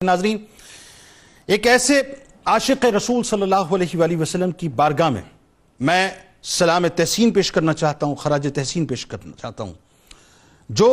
ناظرین، ایک ایسے عاشق رسول صلی اللہ علیہ وآلہ وسلم کی بارگاہ میں سلام تحسین پیش کرنا چاہتا ہوں، خراج تحسین پیش کرنا چاہتا ہوں، جو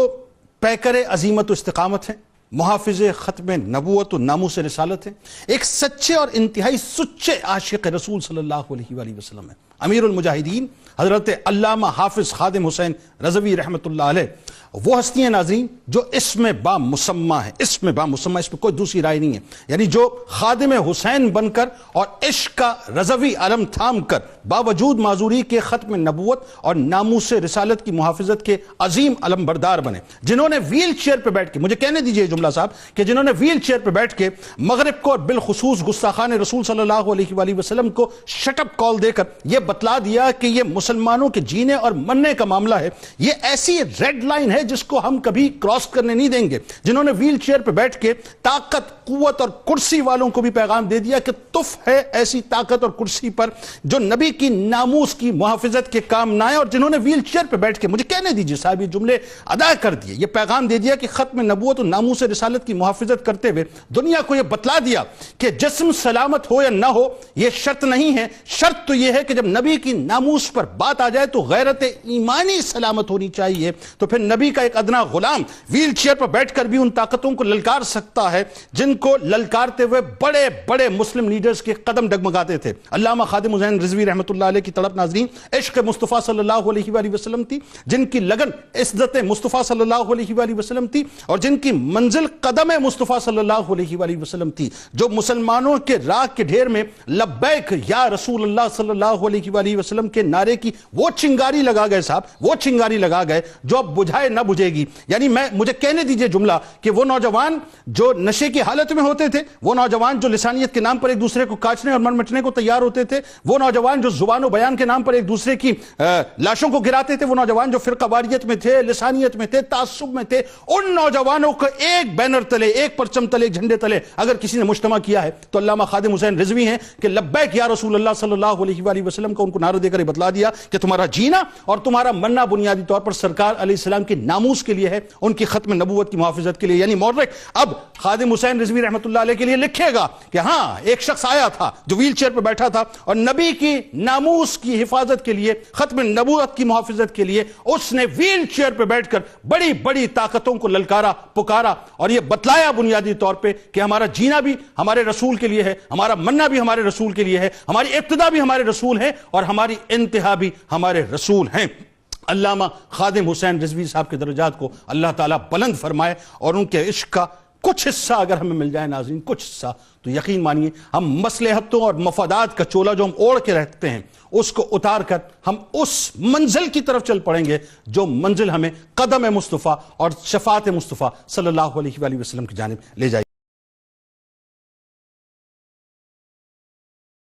پیکر عظیمت و استقامت ہیں، محافظ ختم نبوت و ناموس رسالت ہیں، ایک سچے اور انتہائی سچے عاشق رسول صلی اللہ علیہ وآلہ وسلم ہیں۔ امیر المجاہدین حضرت علامہ حافظ خادم حسین رضوی رحمۃ اللہ علیہ وہ ہستی ہیں ناظرین جو اسم با مسمہ ہے، اسم با مسمہ، اس پہ کوئی دوسری رائے نہیں ہے، یعنی جو خادم حسین بن کر اور عشق کا رضوی علم تھام کر باوجود معذوری کے ختم نبوت اور ناموس رسالت کی محافظت کے عظیم علم بردار بنے، جنہوں نے ویل چیئر پہ بیٹھ کے، مجھے کہنے دیجئے جملہ صاحب، کہ جنہوں نے ویل چیئر پہ بیٹھ کے مغرب کو اور بالخصوص گستاخان رسول صلی اللہ علیہ وآلہ وسلم کو شٹ اپ کال دے کر یہ بتلا دیا کہ یہ مسلمانوں کے جینے اور مرنے کا معاملہ ہے، یہ ایسی ریڈ لائن ہے جس کو ہم کبھی کراس کرنے نہیں دیں گے، جنہوں نے ویل چیئر پہ بیٹھ کے طاقت، قوت اور کرسی والوں کو بھی پیغام دے دیا کہ تف ہے ایسی طاقت اور کرسی پر جو نبی کی ناموس کی محافظت کے کام نہ آئے، اور جنہوں نے ویل چیئر پہ بیٹھ کے، مجھے کہنے دیجئے صاحب، یہ جملے ادا کر دیے، یہ پیغام دے دیا کہ ختم نبوت اور ناموس رسالت کی محافظت کرتے ہوئے دنیا کو یہ بتلا دیا کہ جسم سلامت ہو یا نہ ہو یہ شرط نہیں ہے، شرط تو یہ ہے کہ جب نبی کی ناموس پر بات آ جائے تو غیرت ایمانی سلامت ہونی چاہیے، تو پھر نبی کا ایک ادنا غلام ویل چیئر پر بیٹھ کر بھی ان طاقتوں کو للکار سکتا ہے جن کو للکارتے ہوئے بڑے بڑے مسلم لیڈرز کے قدم ڈگمگاتے تھے۔ علامہ خادم حسین رضوی رحمۃ اللہ علیہ کی تڑپ ناظرین عشق مصطفیٰ صلی اللہ علیہ وآلہ وسلم تھی، جن کی لگن عزت مصطفیٰ صلی اللہ علیہ وآلہ وسلم تھی، اور جن کی منزل قدم مصطفیٰ صلی اللہ علیہ وآلہ وسلم تھی، جو مسلمانوں کے راہ کے ڈھیر میں لبیک یا رسول اللہ صلی اللہ علیہ وآلہ وسلم کے نعرے کی وہ چنگاری لگا گئے صاحب، وہ چنگاری لگا گئے جو اب بجھائے نہ بجھے گی۔ یعنی مجھے کہنے دیجئے جملہ کہ وہ نوجوان جو نشے کی حالت میں ہوتے تھے، وہ نوجوان جو لسانیت کے نام پر ایک دوسرے کو کاچنے اور مر مٹنے کو تیار ہوتے تھے، وہ نوجوان جو زبان و بیان کے نام پر ایک دوسرے کی لاشوں کو گراتے تھے، وہ نوجوان جو فرقہ واریت میں تھے، لسانیت میں تھے، تعصب میں تھے، ان نوجوانوں کو ایک بینر تلے، ایک پرچم تلے، ایک جھنڈے تلے اگر کسی نے مجتمع کیا ہے تو علامہ خادم حسین رضوی ہیں کہ لبیک یا رسول اللہ صلی اللہ علیہ وآلہ وسلم کا ان کو نعرہ دے کر یہ بتلا دیا کہ تمہارا جینا اور تمہارا مرنا بنیادی طور پر سرکار علیہ السلام کی ناموس کے لیے ہے، ان کی ختم نبوت کی محافظت کے لیے۔ یعنی مورخ اب خادم حسین رضوی رحمۃ اللہ علیہ کے لیے لکھے گا کہ ہاں ایک شخص آیا تھا جو ویل چیئر پہ بیٹھا تھا اور نبی کی ناموس کی حفاظت کے لیے، ختم نبوت کی محافظت کے لیے اس نے ویل چیئر پہ بیٹھ کر بڑی بڑی طاقتوں کو للکارا، پکارا اور یہ بتلایا بنیادی طور پہ کہ ہمارا جینا بھی ہمارے رسول کے لیے ہے، ہمارا مرنا بھی ہمارے رسول کے لیے ہے، ہماری ابتدا بھی ہمارے رسول ہے اور ہماری انتہا بھی ہمارے رسول ہیں۔ علامہ خادم حسین رضوی صاحب کے درجات کو اللہ تعالیٰ بلند فرمائے، اور ان کے عشق کا کچھ حصہ اگر ہمیں مل جائے ناظرین، کچھ حصہ، تو یقین مانیے ہم مصلحتوں اور مفادات کا چولا جو ہم اوڑھ کے رہتے ہیں اس کو اتار کر ہم اس منزل کی طرف چل پڑیں گے جو منزل ہمیں قدم مصطفیٰ اور شفاعت مصطفیٰ صلی اللہ علیہ وآلہ وسلم کی جانب لے جائے۔